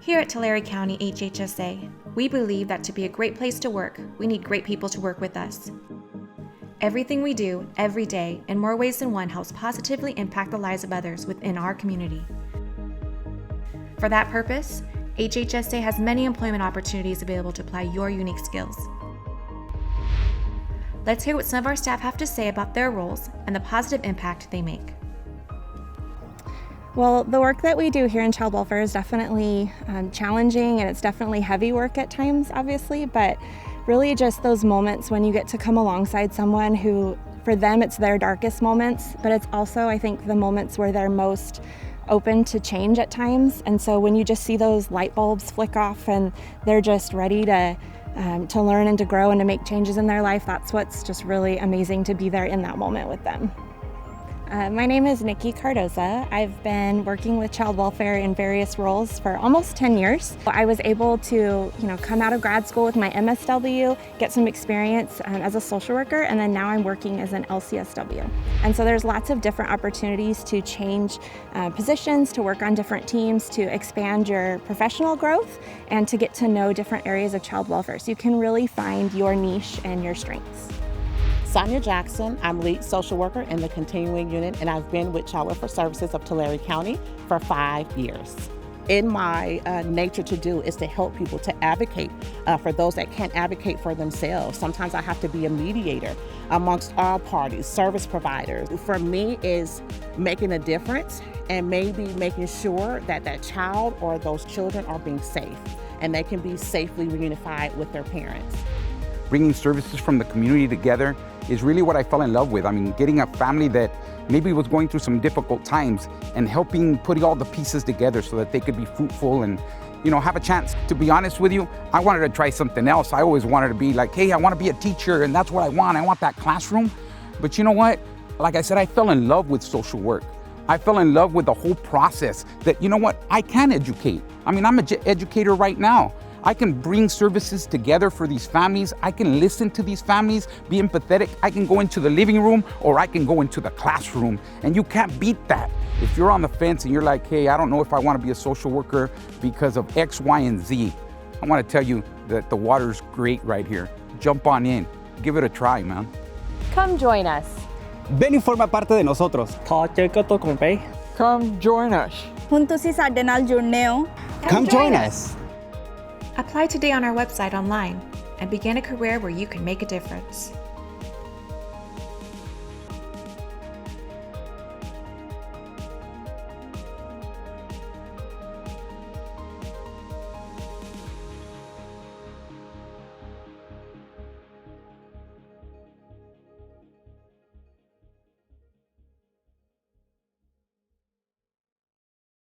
Here at Tulare County HHSA, we believe that to be a great place to work, we need great people to work with us. Everything we do, every day, in more ways than one, helps positively impact the lives of others within our community. For that purpose, HHSA has many employment opportunities available to apply your unique skills. Let's hear what some of our staff have to say about their roles and the positive impact they make. Well, the work that we do here in child welfare is definitely challenging, and it's definitely heavy work at times, obviously, but really just those moments when you get to come alongside someone who, for them, it's their darkest moments, but it's also, I think, the moments where they're most open to change at times. And so when you just see those light bulbs flick off and they're just ready to learn and to grow and to make changes in their life, that's what's just really amazing, to be there in that moment with them. My name is Nikki Cardoza. I've been working with child welfare in various roles for almost 10 years. I was able to, come out of grad school with my MSW, get some experience as a social worker, and then now I'm working as an LCSW. And so there's lots of different opportunities to change positions, to work on different teams, to expand your professional growth, and to get to know different areas of child welfare. So you can really find your niche and your strengths. Sonja Jackson, I'm lead social worker in the continuing unit, and I've been with Child Welfare Services of Tulare County for 5 years. In my nature to do is to help people to advocate for those that can't advocate for themselves. Sometimes I have to be a mediator amongst all parties, service providers. For me is making a difference and maybe making sure that that child or those children are being safe and they can be safely reunified with their parents. Bringing services from the community together is really what I fell in love with. I mean, getting a family that maybe was going through some difficult times and putting all the pieces together so that they could be fruitful and, have a chance. To be honest with you, I wanted to try something else. I always wanted to be like, hey, I want to be a teacher, and that's what I want. I want that classroom. But you know what? Like I said, I fell in love with social work. I fell in love with the whole process that, I can educate. I mean, I'm an educator right now. I can bring services together for these families. I can listen to these families, be empathetic. I can go into the living room or I can go into the classroom, and you can't beat that. If you're on the fence and you're like, hey, I don't know if I want to be a social worker because of X, Y, and Z, I want to tell you that the water's great right here. Jump on in. Give it a try, man. Come join us. Ven y forma parte de nosotros. Come join us. Juntos ਹੀ ਸਾਡੇ ਨਾਲ ਜੁੜਨੇ ਹੋ. Come join us. Apply today on our website online and begin a career where you can make a difference.